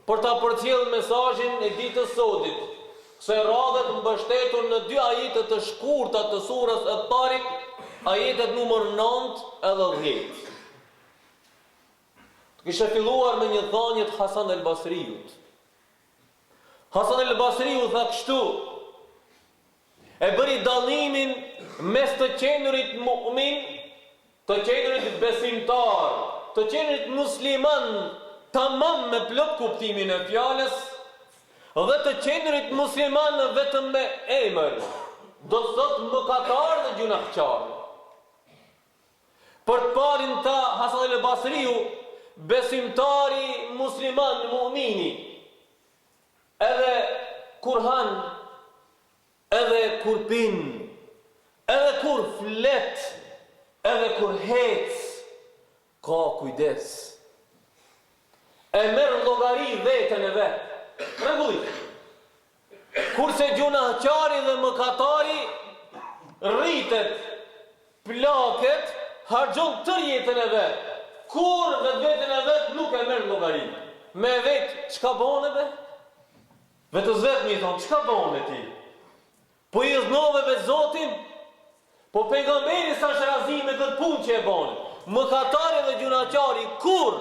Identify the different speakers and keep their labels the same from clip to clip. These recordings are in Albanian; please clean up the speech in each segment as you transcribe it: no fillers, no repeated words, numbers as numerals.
Speaker 1: për ta përcjellë mesazhin e ditës sotit. Se radhët mbështetur në 2 ajete të shkurta të surës At-Tariq, ajetet numër 9 edhe 10. Kisha filluar me një thënie të Hasan el-Basriut. Hasan el-Basriu tha kështu: e bëri dallimin mes të qenurit mu'min, të qenurit besimtar, të qenurit musliman, tamam me plot kuptimin e fjalës, dhe të qenurit musliman vetëm me emër, do të thotë mëkatar dhe gjunahçar. Për të parin ta Hasan el-Basriu, besimtari musliman mu'mini, edhe kur han, edhe kur pin, edhe kur flet, edhe kur hec, ka kujdes. E merr llogari veten e vet. Rregullisht. Kurse gjunahçari dhe mëkatari rritet, plaket, harxhon tërë jetën e vet. Kur vetën e vet nuk e merr llogari. Me vet çka bën be? Vetës vet mi thon, çka bën ti? Po i znove me Zotin, po pejgamberi sa shrazi me këtë punë që e bën. Mëkatari dhe gjunaqari kur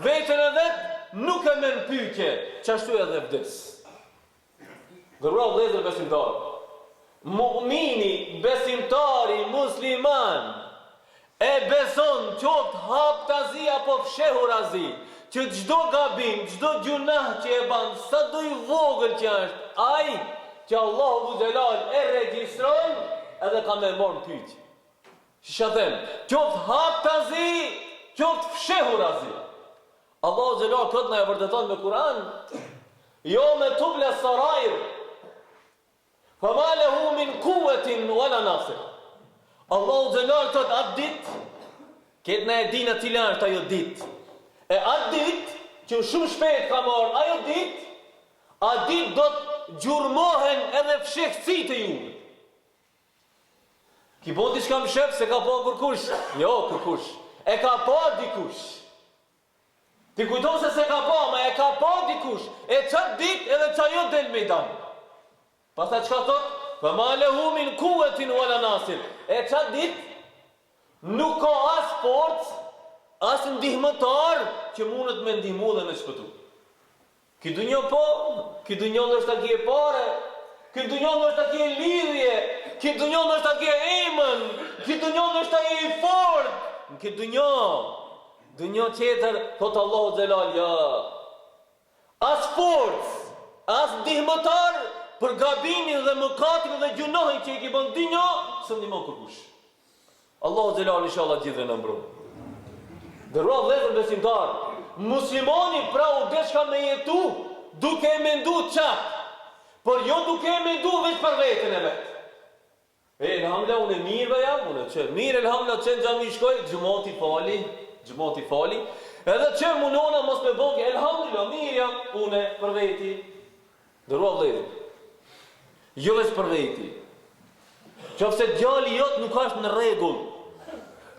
Speaker 1: vetën e vet nuk e merr pyetje, çashtu edhe vdes. Dërua vëllezër besimtar. Mu'mini, besimtari, musliman e beson qoftë haptazi apo fshehurazi, që çdo gabim, çdo gjunah që e bën, sa do i vogël që është, ai që Allahu Xhelal e regjistron, edhe ka me morën pyetje. Çfarë them? Qoftë haptazi, qoftë fshehurazi. Allahu Xhelal këtë na e vërteton me Kur'an. Jo me tubla sarair. Fama lehu min quwwatin wala nasir. Allahu Xhelal këtë atë ditë, këtë na e dinë aty lart ajo ditë. E atë ditë që shumë shpejt ka marrë ajo ditë, atë ditë do të gjurmohen edhe fshehësitë e juve. Ki bon diçka më shep se ka po kërkush? Jo, kërkush. E ka po dikush. Ti kujton se ka po, ma e ka po dikush. E qatë dit edhe qa jo del me dan. Pastaj çka thot? Fa ma lehu min quwwatin wala nasir. E qatë dit nuk ka as forcë, as ndihmëtar që mundet me ndihmu dhe me shpëtu. Ki dunjo po, ki dunjo nështë ta kje pare, ki dunjo nështë ta kje lidhje, ki dunjo nështë ta kje emën, ki dunjo nështë ta kje i fort, ki dunjo qeter, thot Allahu Xhelal, ja. As forcë, as ndihmëtar për gabimin dhe mëkatin dhe gjunohin që i ki bën dinjo, së ndihmon kërkush. Allahu Xhelal inshallah gjithë në mbron. Dërua vëllezër besimtar, muslimani pra u deshka me jetu duke e mendu qatë, por jo duke e mendu veç për vetën e vetë. Elhamdulillah, unë e mirë jam, unë e që mirë, elhamdulillah, që në gjami shkoj, gjumati fali, edhe që munona mos me bëgje, elhamdulillah, mirë jam, unë e për veti. Dërua vëllezër, jo veç për veti. Qofse djali jot nuk është në rregull,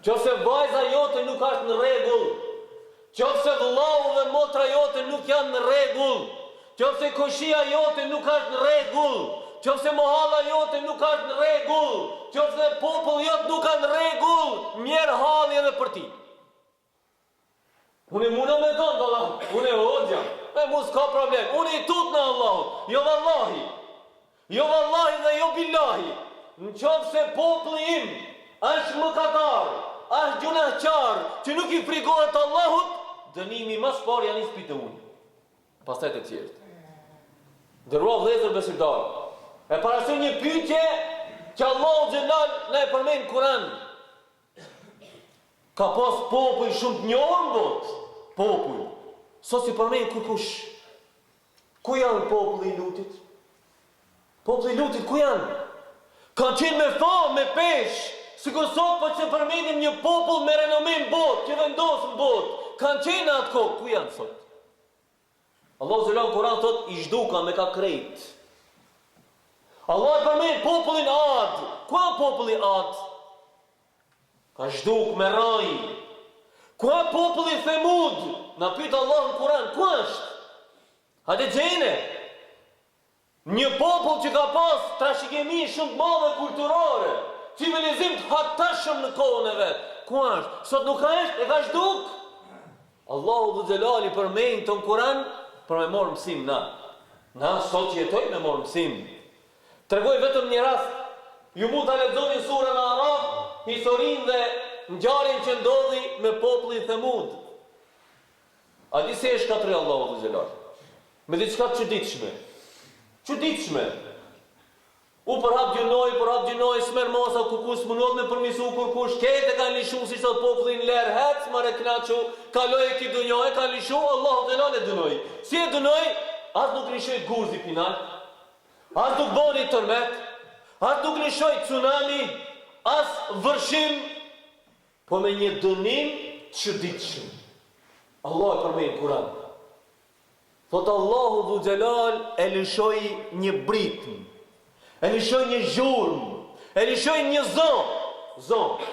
Speaker 1: qofse vajza jote nuk është në rregull, qofse vëllau dhe motra jote nuk janë në rregull, qofse koshia jote nuk është në rregull, qofse mohalla jote nuk është në rregull, qofse populli jot nuk ka në rregull, mirë halli edhe për ti. Unë mundë me tonë, Allah, unë e hoxha, me mu s'ka problem, unë i tut në Allah, jo vallahi dhe jo billahi, në qofse populli im është mëkatar, është gjunahçar, që nuk i frikohet Allahut, dënimi mas parë janë ispite unë. Pastaj të tjerët. Dërua vëllezër besimtar. E parasysh një pyetje që Allahu Xhelal na e përmend në Kur'an. Ka pas popull shumë të njohur në botë. Popull. Sot si përmend kërkush. Ku janë populli i Lutit? Populli i Lutit ku janë? Kanë qenë me famë, me peshë. Sikur sot po që përmendim një popull me renome në botë, që vendosë në botë, kanë qenë atë kohë, ku janë sot? Allahu Xhelal Kur'an thot, i zhduka me ka krejt. Allah e përmend popullin Ad. Ku janë populli Ad? Ka zhduk me raj. Ku janë populli Themud? Na pyet Allah në Kur'an, ku është? Hajde gjene. Një popull që ka pas trashëgimi shumë të madhe kulturore, civilizim të hatashëm në kohën e vet. Ku është? Sot nuk ka është, e ka shduk. Allahu dhu Gjelali përmend të në Kur'an për me morë mësim na. Na sot që jetoj me morë mësim. Tregoj vetëm një rast. Ju mund të lexoni surën Araf, historinë dhe ngjarjen që ndodhi me popullin Thamud. A di se e shkatroi Allahu dhu Gjelali? Me diçka të çuditshme. Çuditshme. U përhap gjinoj, smer masa kukus munot me përmisu kurkush, kete kanë lishu si sot popullin ler hec, mare knaqu, kaloj e ki dunjoj, kanë lishu, Allahu Gjelali e dënoj. Si e dënoj, as nuk lishoj guzi pinal, as nuk boni tërmet, as nuk lishoj tsunami, as vërshim, po me një dënim çuditshëm. Allah e përmend Kur'an. Thot Allahu dhu Gjelal e lishoj një britm, e lishoj një zhurmë, e lishoj një zonë.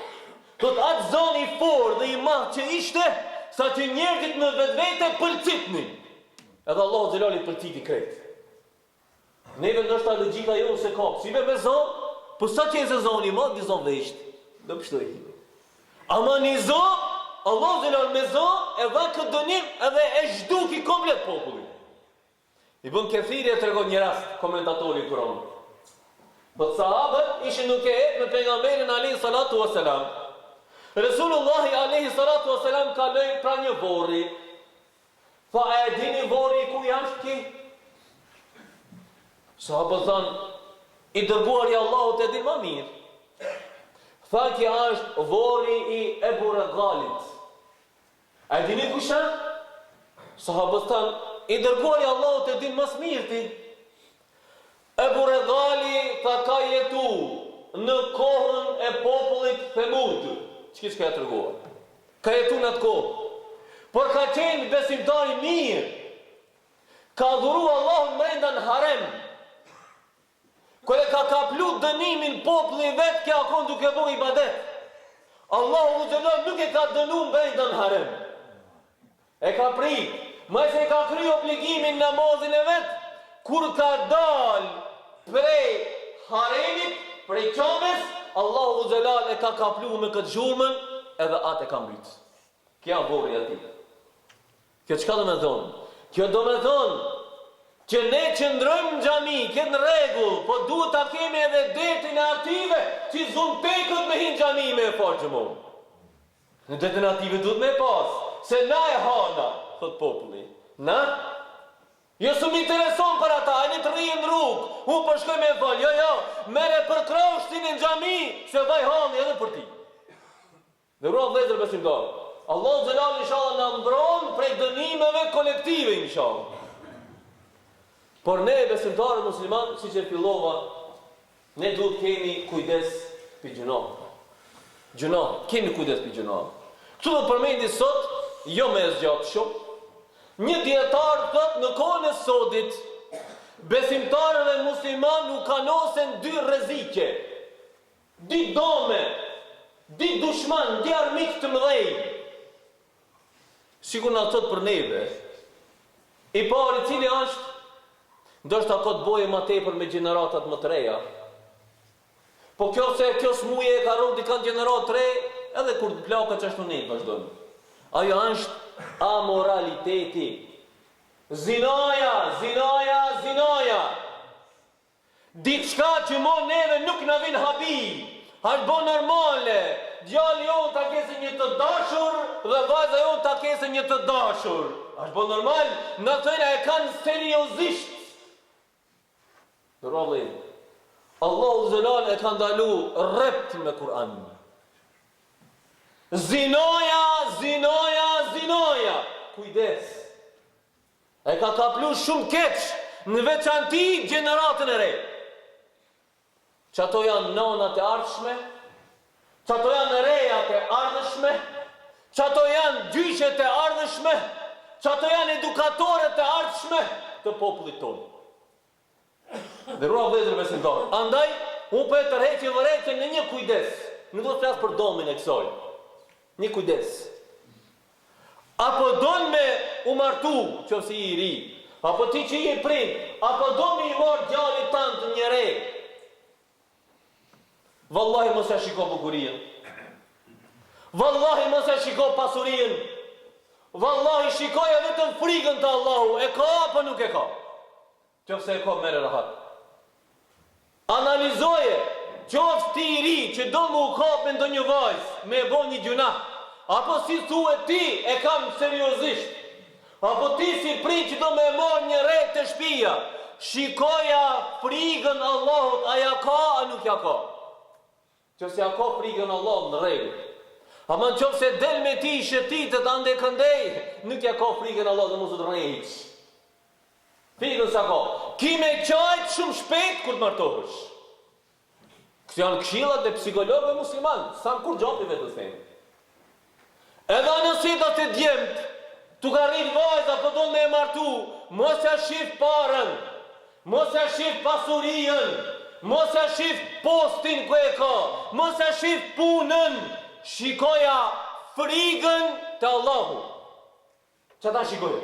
Speaker 1: Thot atë zonë i forë dhe i madh që ishte, sa që njerëzit në vetvete pëlqitnin. Edhe Allahu Gjelal i pëlqiti krejt. Neve ndoshta logjika jo se ka psive me zonë, po sa që e se zonë i madh, një zonë veshtë. Do pështoj. Ama një zonë, Allahu Gjelal me zonë e dha këtë dënim edhe e zhduki komplet popullin. Ibn Kathiri e tregon një rast, komentatori i Kuranit. Po sahabët ishin duke ecë me pejgamberin alayhi salatu wasalam. Resulullahi alayhi salatu wasalam kaloi pra një vorri. Tha e dini vorri ku jashtë ki? Sahabët thanë, i dërguari i Allahut e din më mirë. Tha ki është vorri i Ebu Regalit. E dini ku është? Sahabët thanë, i dërguari i Allahut e din më së mirë ti. Ebu Regali tha ka jetu në kohën e popullit Thamud. Ç'kish ka treguar? Ka jetu në atë kohë. Por ka qenë besimtar i mirë. Ka adhuru Allahun brenda në harem. Kur e ka kaplu dënimin popullin vet, kjo akon duke bëu ibadet. Allahu Gjelal nuk e ka dënuar brenda në harem. E ka prit, më se ka kry obligimin namazin e vet, kur ka dal prej haremit, prej qomës, Allahu Gjelal e ka kaplu me këtë zhurmën, edhe atë e ka mbrit. Kja vorri ati. Kjo çka do me thonë? Kjo do me thonë që ne qëndrojmë në xhami, këtë rregull, po duhet ta kemi edhe detin e ative që zuntekët me hinë xhami me e farë gjëmonë. Në detin e ative duhet me pas, se na e hana, thot populli. Na? Jo së më intereson për ata, a një të rrijë në rrugë, unë përshkoj me e falë, jo, mere për kraushtin e në xhami, se vaj hani edhe për ti. Dhe rrë vëllezër besimtar, Allah Gjelal inshallah na mbron prej dënimeve kolektive inshallah. Por ne besimtarë musliman, si që fillova, ne duhet kemi kujdes për gjënohë. Gjënohë, kemi kujdes për gjënohë. Këtu do përmendi sot, jo me zgjatë shumë, një dietar thot në kohën e sotit, besimtarët e musliman nuk kanosen dy rrezike, dy dome, dy dushman, dy armik të mëdhej. Sikur na thot për neve. I pari cili është, ndoshta ka të bëjë më tepër me gjeneratat më të reja. Po kjo smuje e ka rrugë dikant gjenerat të re, edhe kur të plaka që ashtu ne vazhdojmë. Ajo është amoraliteti. Zinaja. Diçka që mo neve nuk na vin habi. Është bo normale. Djalli jonë ta kese një të dashur dhe vajza jonë ta kese një të dashur. Është bo normal, në tëjna e kanë seriozisht. Nërëllin, Allahu Gjelal e ka ndalu rrept me Kur'an. Zinaja. Kujdes. E ka kaplu shumë keq në veçanti gjeneratën e re. Çato janë nonat e ardhshme, çato janë rejat e ardhshme, çato janë gjyqet e ardhshme, çato janë edukatorët e ardhshme të popullit tonë. Dhe rrua vëllezër besimtar. Andaj, unë për e tërheqje vërheqje në një kujdes. Nuk do të flas për domin e kësaj. Një kujdes. Apo don me u martu, qofsi i ri, apo ti që je prind, apo do me I marrë djalit tanë një re. Wallahi mos e shiko bukurien. Wallahi mos e shiko pasurien. Wallahi shikoja vetëm frikën të Allahu, e ka apo nuk e ka? Qofse e ka, merre rahat. Analizoje, qoftë ti I ri që do më u kap me ndonjë vajzë, me e bo një gjuna, apo si thuhet ti e kam seriozisht, apo ti si prind që do me e marrë një re të shtëpia, shikoja frikën Allahut, a ja ka a nuk ja ka? Qofse ja ka frikën Allahut në rregull. Ama në qofë se del me ti shëtitët ande këndej, nuk ja ka frikën Allah dhe mos të rrejq. Frikën sa ka. Ki me qajtë shumë shpejt kur të martohësh. Kësë janë këshillat dhe psikologëve musliman, sa në kur gjapi vetës thejnë. Edhe nësita të djemët, tu ka rritë vajza për do me e martu, mos ja shif parën, mos ja shif pasurien, mos ja shif postin ku e ka, mos ja shif punën, shikoja frikën të Allahu. Që ta shikoja?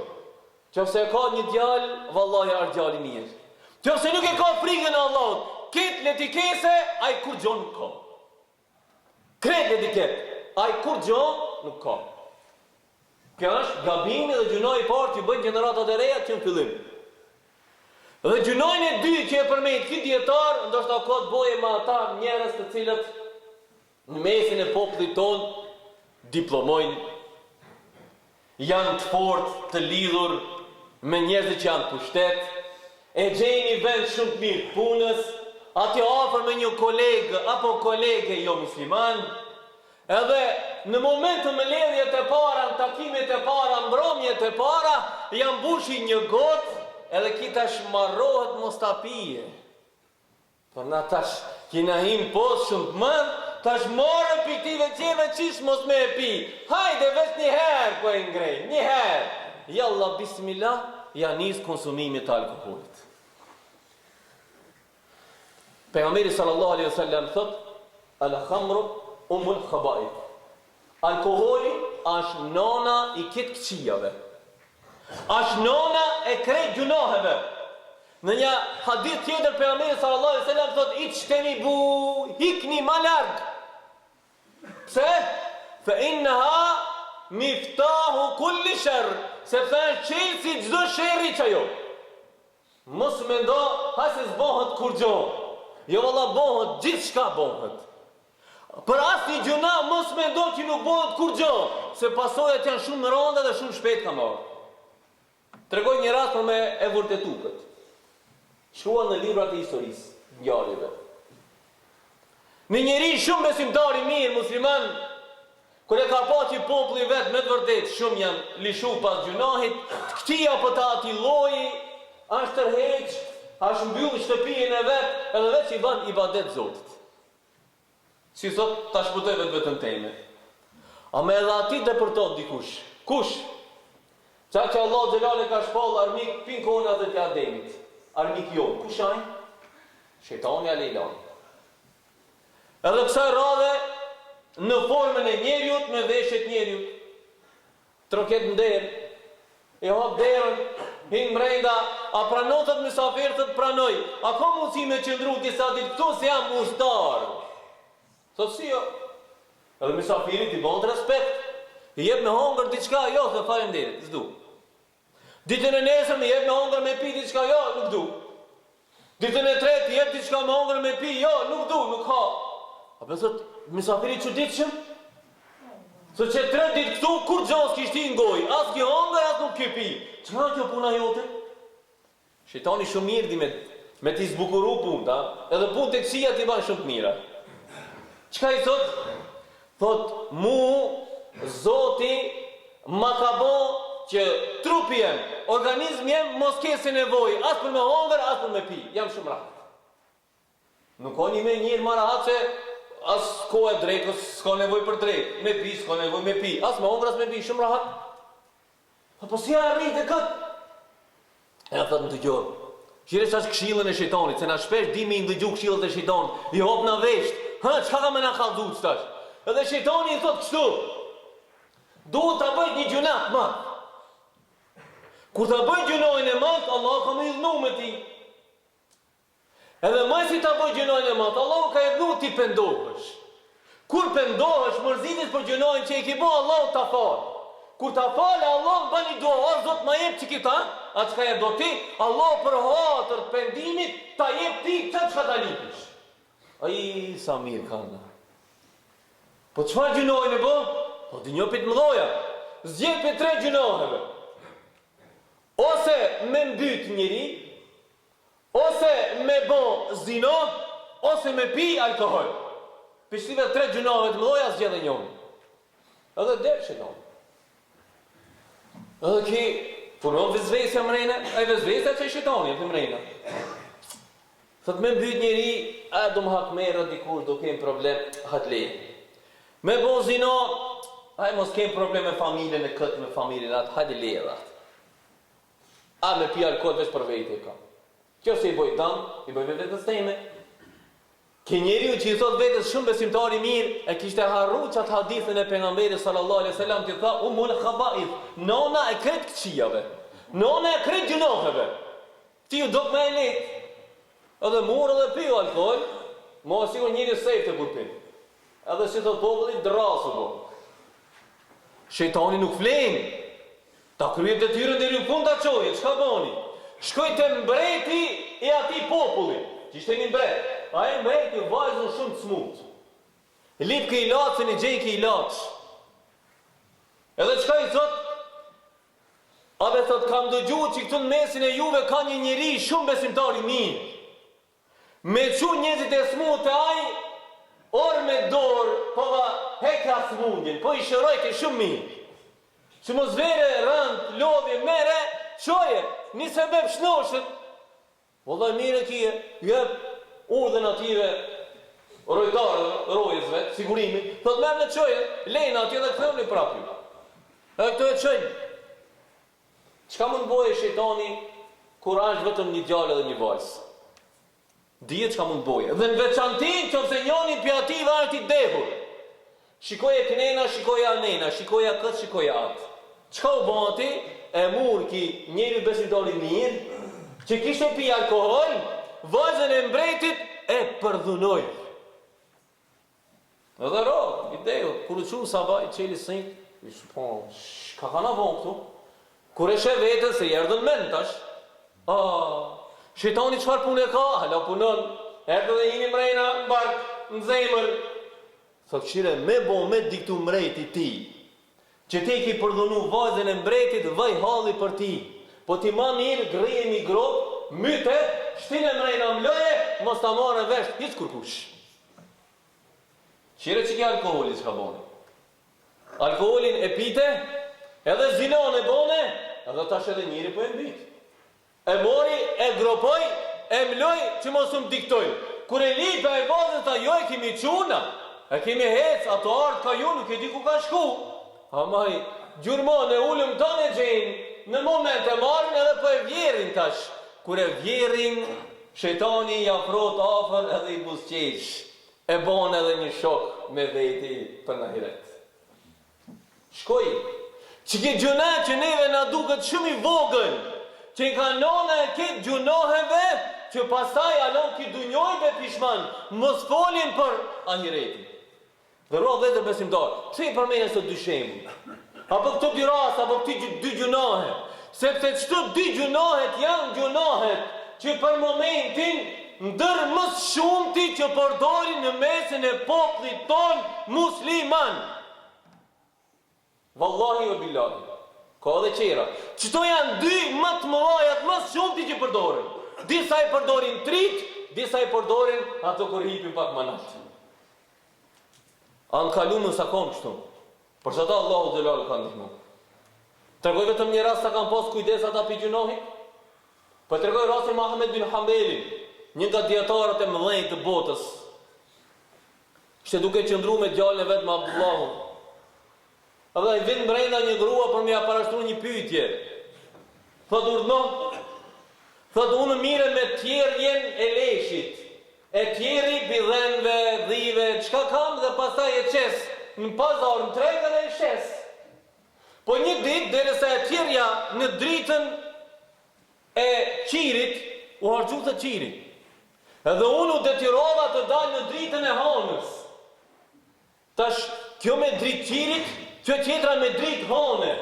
Speaker 1: Qofse e ka një djalë, vallahi është djali mirë. Qofse nuk e ka frikën e Allahut, ketë letikese, a I kur gjon nuk ka. Kretë letiketë, a I kur gjon nuk ka. Kjo është gabimi dhe gjunoj I parë që bëjnë generatat e reja që në fillim. Dhe gjunojnë e dy që e përmejt këtë djetarë, ndoshta ka të boje ma ata njerëz të cilët në mesin e popullit ton diplomojnë, janë të fortë, të lidhur me njerëzit që janë pushtet, e gjejnë një vend shumë të mirë punës, aty afër me një kolegë apo kolege jo musliman, edhe në momentin me mbledhjet e para, në takimet e para, mbrëmjet e para, janë mbushi një gotë, edhe kita shmarrohet mos ta pije. Po na tash kina him poshtë shumë të mëndë, tash marrë piktive qeve qish mos me e pi. Hajde veç një herë po e ngrej, një herë. Jalla bismillah, ja nis konsumimi të alkoholit. Pejgamberi sallallahu alaihi wasallam thot, al-khamru umul khaba'ith. Alkoholi është nona I këtë këqijave. Është nona e krejt gjunoheve. Në një hadith tjetër pejgamberi sallallahu alaihi wasallam thot, "Ijtanibu, hikni ma larg." Pse? Fa innaha miftahu kulli sharr. Sepse është çelësi çdo sherri që ajo. Mos mendo, ha se zbohet kur gjo. Jo valla bohet, gjithçka bohet. Për asnjë gjuna mos mendo që nuk bohet kur gjo, se pasojat janë shumë rënda dhe shumë shpejt ka marrë. Tregoj një rast për me e vërtetu këtë. Shkruan në librat e historisë, ngjarjeve. Në njeri shumë besimtar I mirë musliman, kur e ka pa që populli vet me të vërtetë shumë janë lishu pas gjunahit, këtia apo ta ati lloji, është tërheq, është mbyll shtëpinë e vet, edhe veç I bën ibadet Zotit. Si thot, ta shputoj vetëm teme. A me edhe ati depërton dikush. Kush? Qa që Allah Xhelale ka shpall armik pin kona dhe të Ademit. Armik jo, kush ajnë? Shetani Alejlani. Edhe kësaj radhe, në formën e njeriut, me veshjet njeriut. Troket në derë, e hap derën, hinë mrejnda, a pranotët mysafirtët pranoj. A ka mundësi me qëndru disa ditë këtu se jam ushtarë? Thot si jo. Edhe mysafirit I bën respekt. I jep me hongër diçka, jo, se faleminderit, s'du. Ditën e nesër më jep me hongër me pi diçka, jo, nuk du. Ditën e tretë jep diçka me hongër me pi, jo, nuk du, nuk ha. A për thot, mysafiri çuditshëm? Se që 3 ditë këtu, kur gjas kishti ngoj, as ki hongër, as nuk ki pi. Çka kjo puna jote? Shejtani shumë mirë di me ti zbukuru punta, edhe punë të kësia ti ban shumë të mira. Çka I thot? Thot, mu, Zoti, ma ka bo që trupi jem, organizmi jem, mos kesi nevoj, as për me hongër, as për me pi. Jam shumë rahat. Nuk ka një me njërë ma rahat që as ko e drekës, s'ka nevoj për drekë, me pi, s'ka nevoj me pi, as me hongër, as me pi, shumë rahat. Po si ja rritë e këtë? E thot në të gjorë. Shire që është këshillën e shejtanit, se na shpesh dimi I ndëgju këshillët e shejtanit, I hop në vesht, çka ka me na kallzu tash? Edhe shejtani I thot kështu, duhet ta bëjt një gjunat më. Kur ta bëj gjunojnë e matë, Allah ka më idhnu me ti. Edhe më si ta bëj gjunojnë e matë, Allah ka idhnu ti pendohesh. Kur pendohesh, mërzitis për gjunojnë që i ki bo, Allah ta falë. Kur ta falë, Allah bën një dua, Zot ma jep që kita, atë çka jep do ti, Allah për hatër të pendimit, ta jep ti çka ta lipish. Ai sa mirë kanë. Po çfarë gjunojnë e bo? Po di një pit mëdhoja. Zgjedh për 3 gjunojeve. Ose me mbyt njëri, ose me bo zino, ose me pi alkohol. Pishtive 3 gjunojeve të mëdhoja zgjedh e njëri. Edhe derë që njëri. Edhe ki, punon vëzvesja mrejnë, e vëzvesja që i shitoni, e për mrejnë. Thët me mbyt njëri, do më hakmerë, dikush, do kemë problem, hatlejë. Me bo zino, mos kemë problem me familjen e këtë, me familjen atë, hajde leje dhe atë. A me pi alkohol veç për vejtë e ka. Kjo se i boj dam, i boj vetës teme. Ke njeriu që i thot vetës shumë besimtari mirë, e kishte harru qatë hadithën e pejgamberit sallallahu alaihi wasallam që tha umul khaba'ith, nona e kret këqijave, nona e kret gjunoheve. Ti u dok me e letë. Edhe murë edhe piu alkohol, mo sigur njëri sejtë kur pi. Edhe si thot populli drasu po. Shejtani nuk flenë. Ta kryet detyrën deri në fund ta çoje, çka boni? Shkoj te mbreti e atij populli, që ishte një mbret. Ai mbreti vajzën shumë të smut. Lip ke ilacën e gjej ke ilaç. Edhe çka i thot? Abe thot kam dëgjuar që këtu në mesin e juve ka një njeri shumë besimtar i mirë. Me çu njerëzit e smut e ai orë me dorë, po va heka smundjen, po i shëroj ke shumë mirë. Që mos vere, rënd, lodhje, mere, qoje, një sebeb shnoshët. Vëllaj mire kje, jep urdhen ative rojtarë, rojësve, sigurimin, thot merë në qoje, lejna atje dhe këthëm një prapju. E këto e qëjnë. Qka mund boje shejtani kur është vetëm një djallë dhe një vajzë? Dije qka mund boje. Dhe në veçantin që ose njoni për ative është i dehur. Shikoja kënena, shikoja anena, shikoja këtë, shikoja atë. Qka u bati, e mur ki njëri besimtari mirë, që kishte pi alkohol, vajzën e mbretit e përdhunoj. Edhe ro, idejo, kur u qunë sabaj, qeli sënjë, i shpo, ka kana vonë këtu? Kur e she vetën se jerdën men tash, shejtani qëfar punë e ka, hala punon, erdë dhe jini mrejna, në bark, në zemër. Thot qire, me bo me diktu mrejti ti, që ti ki përdhunu vajzën e mbretit, vaj halli për ti. Po ti ma mirë, grije një grop, myte, shtine mrejna mloje, mos ta marrë vesh, hiç kurkush. Qire që ki alkoholin që ka bone. Alkoholin e pite, edhe zinon e bone, edhe tash edhe njëri po e mbyt. E mori, e gropoj, e mloj, që mos më diktoj. Kur e lipe e vajzën ta jo e kimi quna, e kemi hec, ato ardë ka ju, nuk e di ku ka shku. Amaj, gjurmon e ullëm të në gjenë, në moment e marrin edhe për e vjerin tash. Kur e vjerin, shejtani i afrot afer edhe i busqesh. E bon edhe një shok me veti për në hiret. Shkoj, që ki gjuna që neve na duket shumë i vogën, që i kanona e kitë gjunoheve, që pasaj alon ki dunjoj be pishman, mos folin për ahireti. Dhe rohë dhe të besimtar, që i përmene së dy shemë? Apo këto dy ras, apo këti dy gjunohet? Sepse qëto dy gjunohet janë gjunohet që për momentin ndër mës shumë ti që përdorin në mesin e poplit ton musliman. Wallahi o billahi, ka dhe qera. Qëto janë dy më të mëllajat mës shumë ti që përdorin. Disa i përdorin trit, disa i përdorin ato kur hipin pak manat. Anë kalumë sa kom kështu. Për që ta Allahu Gjellalu ka ndihmu. Tregoj vetëm një rast sa kam pas kujdes ata pi gjunohi. Po tregoj rastin Ahmed bin Hanbeli, një nga dietarët e mëdhenj të botës. Ishte duke qëndru me djalin e vet me Abdullahu. Edhe i vjen brenda një grua për m'ia parashtruar një pyetje. Thot urdhno. Thot unë mire me tjerjen e leshit. E tjeri bidhenve, dhive, qka kam dhe pastaj e qes në pazar, në tregën e shes. Po një dit, derisa e tjerja në dritën e qirit, u harxhu të qirit. Edhe unë u detyrova të dalë në dritën e hanës. Tash, kjo me dritë qirit, kjo tjetra me dritë hane.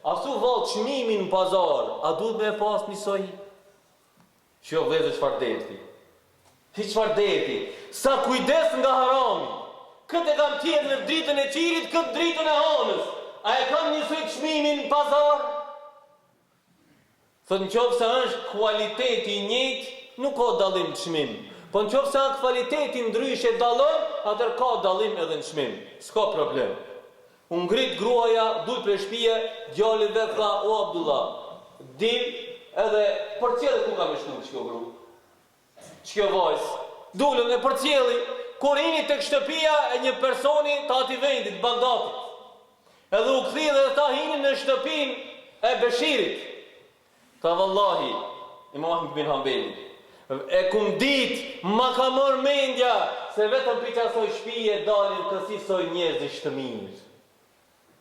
Speaker 1: A thu vallë çmimin në pazar, a duhet me pas njësoj? Që vëzë çfarë derti. Çfarë derti. Sa kujdes nga harami. Këtë e kam tjetë në dritën e qirit, këtë dritën e hanës. A e kam njësoj çmimin në pazar? Thot në qofë se është kualiteti i njëjtë, nuk ka dallim në çmim. Po në qofë se është kualiteti ndryshe dallon, atër ka dallim edhe në çmim. S'ka problem. Unë ngrit gruaja, duj për shtëpia, djali vet tha, o Abdullah, dil edhe përcjellë ku ka më shku ç'kjo gru. Ç'kjo vajzë. Dulën e përcjelli, kur hini tek shtëpia e një personi të atij vendit, Bagdatit. Edhe u kthi dhe tha hini në shtëpinë e Beshirit. Tha vallahi, Imam Ahmed bin Hanbeli, e kum dit, ma ka mor mendja, se vetëm për qasoj shtëpie dalin kësisoj njerëz të mirë.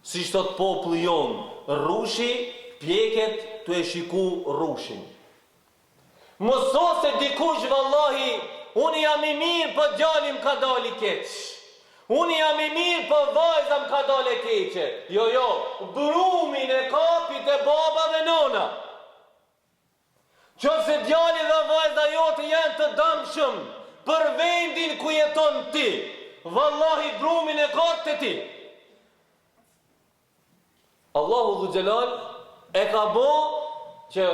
Speaker 1: Si shtot populli jonë, rrushi, pjeket të e shiku rrushin. Mëso se dikush vallahi, unë jam i mirë për djalim ka dali keq. Unë jam i mirë për vajzam ka dali keqe. Jo, brumin e kapit e baba dhe nona. Qofse djali dhe vajza jote janë të dëmshëm për vendin ku jeton ti, vallahi brumin e kapit e ti. Allahu dhu Gjelal e ka bo që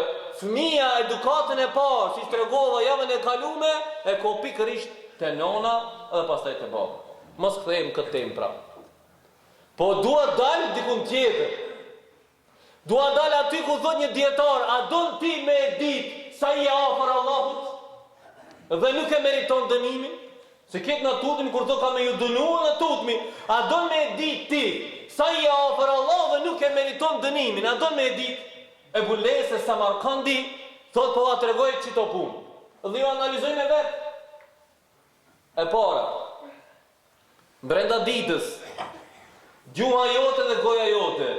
Speaker 1: fëmija edukatën e parë, si shtregova javën e kalume, e ko pikërisht të nona edhe pastaj të baba. Mos kthejmë këtë temë pra. Po dua dalë dikun tjetër. Dua dalë aty ku thot një dietar, a don ti me ditë sa i afër Allahut dhe nuk e meriton dënimin? Se ketë në tutmi kur do ka me ju dënu në tutmi, a don me ditë ti sa i afër Allah dhe nuk e meriton dënimin? A don me ditë? E Bulese Samarkandi thot po a tregoj çito punë. Dhe ju analizojmë vetë. E para, brenda ditës, gjuha jote dhe goja jote,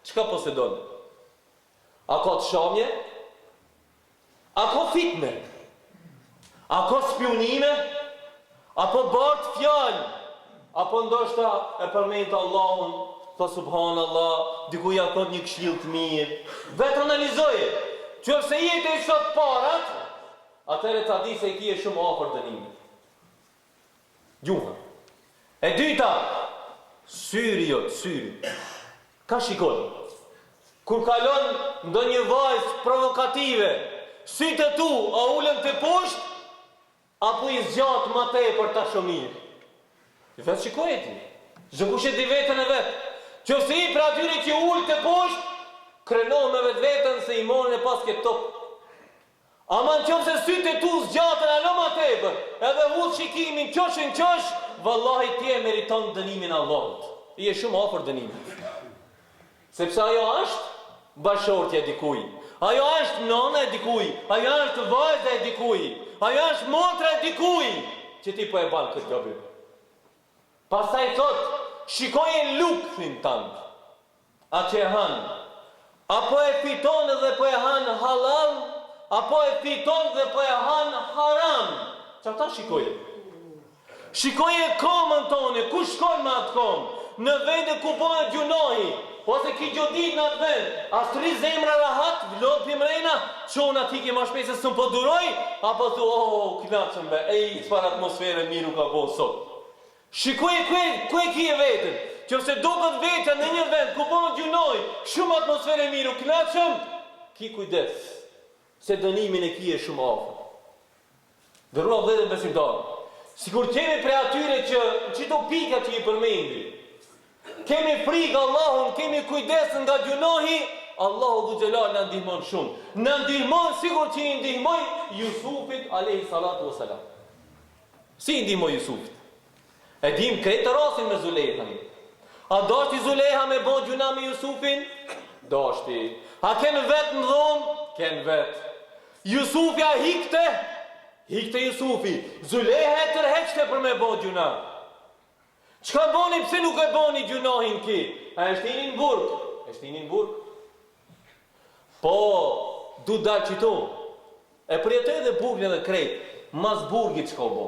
Speaker 1: çka posedon? A ka të shamje? A ka fitne? A ka spionime? Apo bart fjalë? Apo ndoshta e përmend Allahun, thot subhanallah, dikuja thot një këshill të mirë. Vetë analizoje. Nëse jete i sot parat, atëherë ta di se i kije shumë afër dënimit. Gjuha. E dyta, syri jot, syri. Ka shikon. Kur kalon ndonjë vajzë provokative, sytë tu a ulen të poshtë, apo i zgjat më tepër ta shomir. Vetë shikoj ti. Çdo kush e di veten e vet. Nëse i për atyre që ul të poshtë, krenon me vetveten se i morën e pas ke top. Ama nëse sytë tu zgjatën alo më tepër, edhe udh shikimin qosh, vallahi ti e meriton dënimin e Allahut. I je shumë afër dënimit. Sepse ajo është bashortja e dikujt. Ajo është nona e dikujt. Ajo është vajza e dikujt. Ajo është motra e dikujt që ti po e ban këtë gabim. Pastaj thot, shikoje luksin tënd. A që e han? Apo e fiton dhe po e han halal, apo e fiton dhe po e han haram. Çfarë ta shikoje? Shikoje komën tonë, ku shkon me atë kom? Në vende ku bëhet gjunohi, ose ki gjodit në atë vend, astri zemra rahat, vlod pimrena, qona ti ke ma shpese së më pëduroj, apo thu, knaqëm be, çfarë atmosfere miru ka bo sot. Shikoj ku e ki e vetën, që se do këtë vetën në një vend, ku bëhet gjunohi, shumë atmosfere miru, knaqëm, ki kujdes, se dënimin e ki e shumë afër. Dhe rua dhe besimtarë, sikur kemi pre atyre që qito pika që i përmendi, kemi frikë Allahun, kemi kujdes nga gjunohi, Allahu dhu Gjelal në ndihmon shumë. Në ndihmon sigur që i ndihmoj Jusufit alayhi salatu wasalam. Si i ndihmoj Jusufit? E dim këtë rasin me Zulejhan. A dashti Zulejha me bo gjuna me Jusufin? Dashti. A ken vetë në dhomë? Ken vetë. Jusufja hikte? Hikte Jusufi. Zulejha e tërheqte për me bo gjuna. Çka boni pse nuk e boni gjunohin ki? A e shtinin burg? E shtinin burg? Po, du dalë qito. E për jetë edhe burgin edhe krejt, mas burgit që ka bo.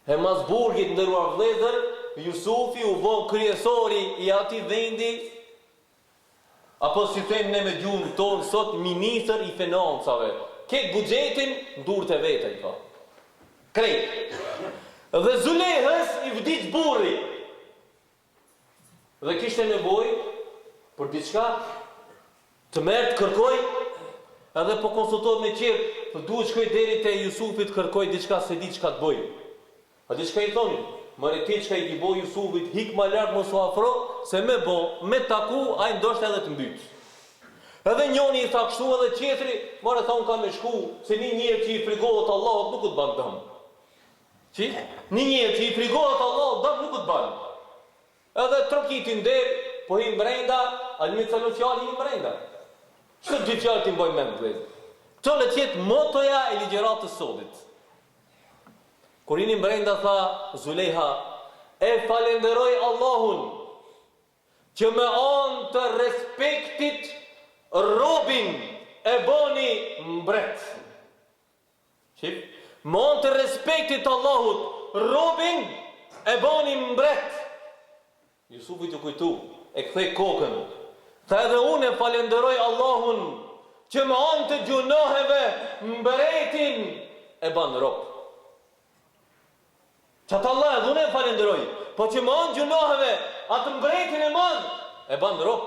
Speaker 1: E mas burgit ndëruar vlezër, Jusufi u bon kryesori i ati vendi, apo si them ne me gjuhën tonë sot, ministër i financave. Këtë buxhetin durët e vete i ka. Krejt. Dhe Zulehës i vdiq burri. Dhe kishte nevojë për diçka të merë të kërkoj, edhe po konsultohet me qirë, të duhet shkoj deri te Jusufit kërkoj diçka se di çka të bëj. A di çka i thoni? Mëre ti çka i boj Jusufit, hik ma larg mos u afro, se me bo, me taku, ai ndoshta edhe të mbyt. Edhe njoni i tha kështu edhe tjetri, mëre tha unë kam me shku, se një njerë që i frigohet Allahut nuk u të ban dëm. Që? Një njerë që i frigohet Allahut dëm nuk u të ban. Edhe trokitin der, po hi mbrenda, almi të në fjallë hi mbrenda. Që dy fjallë ti mboj me më vlezë? Që le tjetë motoja e ligjeratës sotit. Kur hini mbrenda tha Zulejha, e falenderoj Allahun, që me anë të respektit robin e boni mbret. Qip? Me anë të respektit Allahut, robin e boni mbret. Jusufi të kujtu, e kthej kokën. Tha edhe unë e falenderoj Allahun, që me anë të gjunoheve mbretin e ban rob. Qatë Allah edhe unë e falenderoj, po që me anë gjunoheve atë mbretin e man e ban rob.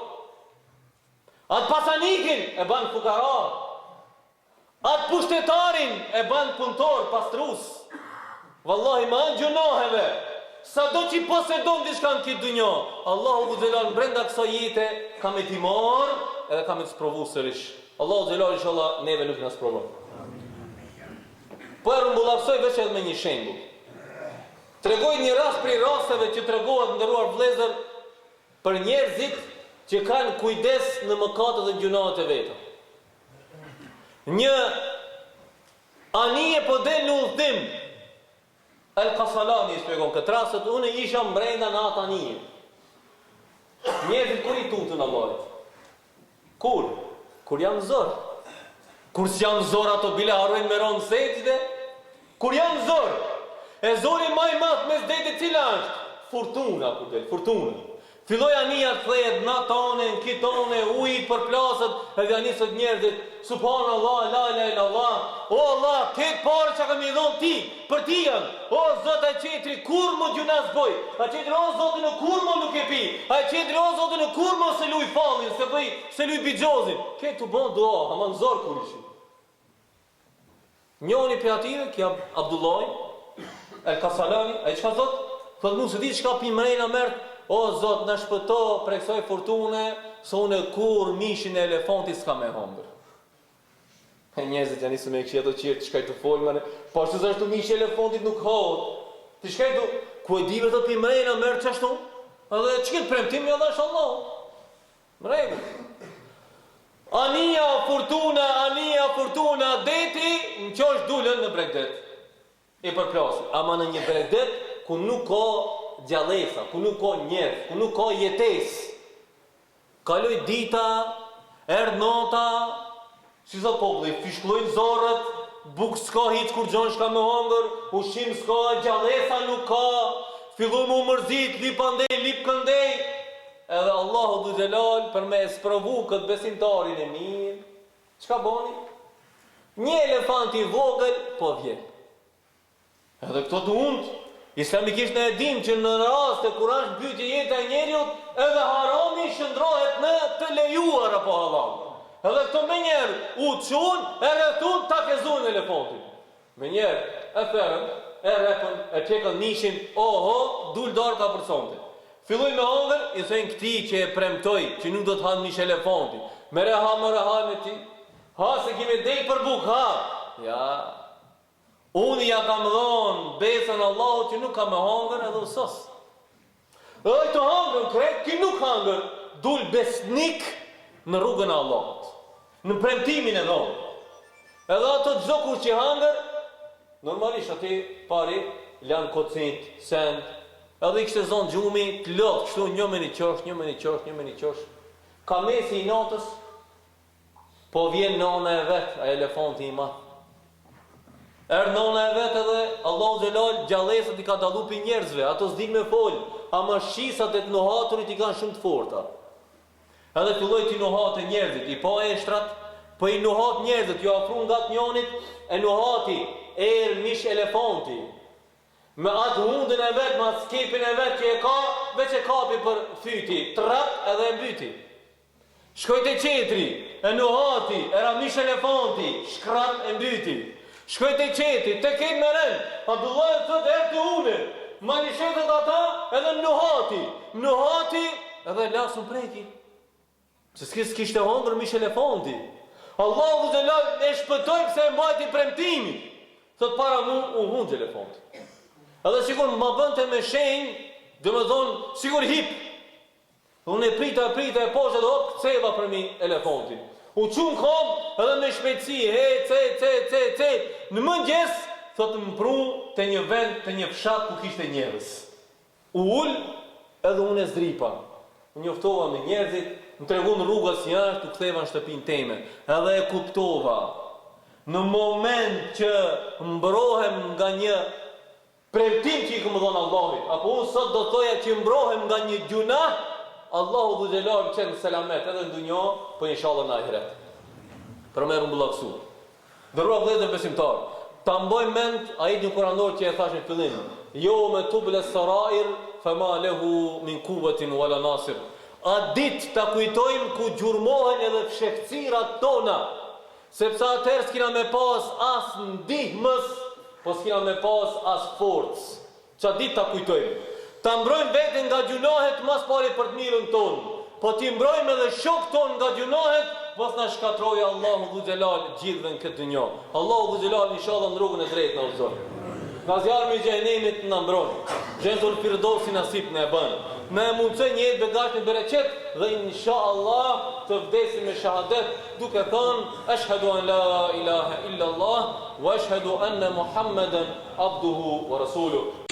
Speaker 1: Atë pasanikin e ban fukara. Atë pushtetarin e ban punëtor, pastrus. Wallahi me anë gjunoheve, sa do që i posedon diçka në këtë dunjo, Allahu Gjelal brenda kësa jete ka me t'i marë edhe ka me të sprovu sërish. Allahu Gjelal inshallah neve nuk në sprovon. Po e rëmbullapsoj veç edhe me një shembull. Tregoj një rast prej rasteve që tregohet ndëruar vlezër për njerëzit që kanë kujdes në mëkatet dhe gjunahet e veta. Një anije po del në udhtim. El Kasalani i shpjegon këtë rast, unë isha mbrenda në atë anije. Njerëzit kur i tutën Allahut? Kur? Kur janë zor. Kur s'janë zor ato bile harrojnë me ronë secde? Kur janë zor. E zori maj matë mes dete cila është? Fortuna, ku del, fortuna. Filloj anija të thejet, na tone, në kitone, uji për plasët, edhe anisët njerëzit, subhanallah, la ilaha illallah, o Allah, këtë parë që kam i dhonë ti, për ti janë, o Zotë a qetri, kur më gjuna s'boj, a qetri, o Zotë në kur më nuk e pi, a qetri, o Zotë në kur më se luj fallin, se bëj, se luj bijozin, këtë të bon dua, ama në zorë kur ishi. Njoni për ative, kja Abdullaj, El Kasalani, a i qka thot? Thot mu se di qka pi mrejna mërtë, o Zot, në shpëto prej kësaj fortune, se unë kur mishin e elefantit s'ka me hongër. E njerëzit janë nisë me këshia të qirë, të shkaj të folmane, po ashtu zashtu mishi e elefantit nuk hohet. Të shkaj të, ku e dive të pi mrejna mërë qashtu? Edhe që këtë premtim ja dhash Allah. Mrejnë. Ania fortuna, deti, në qosh dullën në bregdet. I përplasë, ama në një bregdet, ku nuk ka gjallësa, ku nuk ka njerëz, ku nuk ka jetesë. Kaloj dita, erdh nota, si thot populli, fishkullojnë zorët, buk s'ka hiç kur gjon shka me hongër, ushqim s'ka, gjallësa nuk ka, filloj më mërzit, lip andej, lip këndej. Edhe Allahu du Gjelal për me sprovu këtë besimtarin e mirë. Çka boni? Një elefant i vogël, po vjen. Edhe këto të undë, islamikisht në edhim që në rast e kur është mbytje jeta e njeriut, edhe harami shëndrohet në të lejuar apo halal. Edhe këto me njerë u qun, e rrethun ta kezun elefantin. Me njerë e ferën, e repën, e qekën nishin, oho, dul darë ka përsonte. Filluj me hongër, i thënë këti që e premtoj, që nuk do të hanë nish elefantin. Mere ha me ti, ha se kime dej për buk, ha. Ja, unë ja kam dhonë besën Allahut që nuk ka me hangër edhe usos. Edhe të hangër krejt, ki nuk hangër, dul besnik në rrugën e Allahut, në premtimin e dhonë. Edhe ato gjdo kur që hangër, normalisht ati pari, lanë kocint, send, edhe i kështë zonë gjumi, të lëtë, kështu një me një qosh. Ka mesi i natës, Po vjen nona e vet, a elefanti i madh. Nona e vet edhe Allahu xhelal gjallësat i ka dallu pi njerëzve, ato s'dik me fol, ama shisat e të nuhaturit i kanë shumë të forta. Edhe filloi ti nuhat e njerëzit, i pa eshtrat, po i nuhat njerëzit, ju afru nga të njonit, e nuhati, mish elefanti. Me atë hundën e vet, me atë skepin e vet që e ka, veç e kapi për fyti, trap edhe e mbyti. Shkoj te qetri, e nuhati, era mish elefanti, shkrat e mbyti. Shkoj te qetri, te ketë me rën, Abdullah e thot erë të hunën, ma një shetet ata edhe nuhati edhe lasën preki. Se s'kishte hongër mish elefanti. Allahu xhelal e shpëtoi pse e mbajti premtimin. Thot para mu u hund elefanti. Edhe sigur ma bënte me shenjë, domethënë sigur hip. Unë e prita e poshtë edhe hop ceva për mi elefantin. U çun kom edhe me shpejtësi, ce. Në mëngjes thot më pru te një vend, te një fshat ku kishte njerëz. U ul edhe unë e zdripa. Unë njoftova me njerëzit, më tregon rruga si jashtë, u ktheva në shtëpinë time. Edhe e kuptova. Në moment që mbrohem nga një premtim që i këmë dhonë Allahit, apo unë sot do të thoja që mbrohem nga një gjuna, Allahu dhu gjelar qenë selamet edhe në dunjo, po inshallah në ahiret. Për me rumbullaksu. Dërrua vëllezër besimtar, ta mboj mend ajetin kuranor që e thash në fillim. Jo me tubla sarair, fama lehu min kuvetin wala nasir. A dit ta kujtojmë ku gjurmohen edhe fshekcirat tona, sepse atëherë s'kina me pas as ndihmës, po s'kina me pas as forcë. Qa dit ta kujtojmë. Ta mbrojmë veten nga gjunohet mas pari për të mirën tonë. Po ti mbrojmë edhe shok tonë nga gjunohet, mos na shkatrojë Allahu dhu xhelal gjithëve në këtë dunjë. Allahu dhu xhelal inshallah në rrugën e drejtë na udhëzon. Nga zjarmi i xhenemit na mbron. Xhentul Firdausi nasip na e bën. Me mundësë një jetë begat në bereqet dhe inshallah të vdesim me shahadet duke thënë ashhadu an la ilaha illa Allah wa ashhadu anna Muhammeden abduhu wa rasuluhu.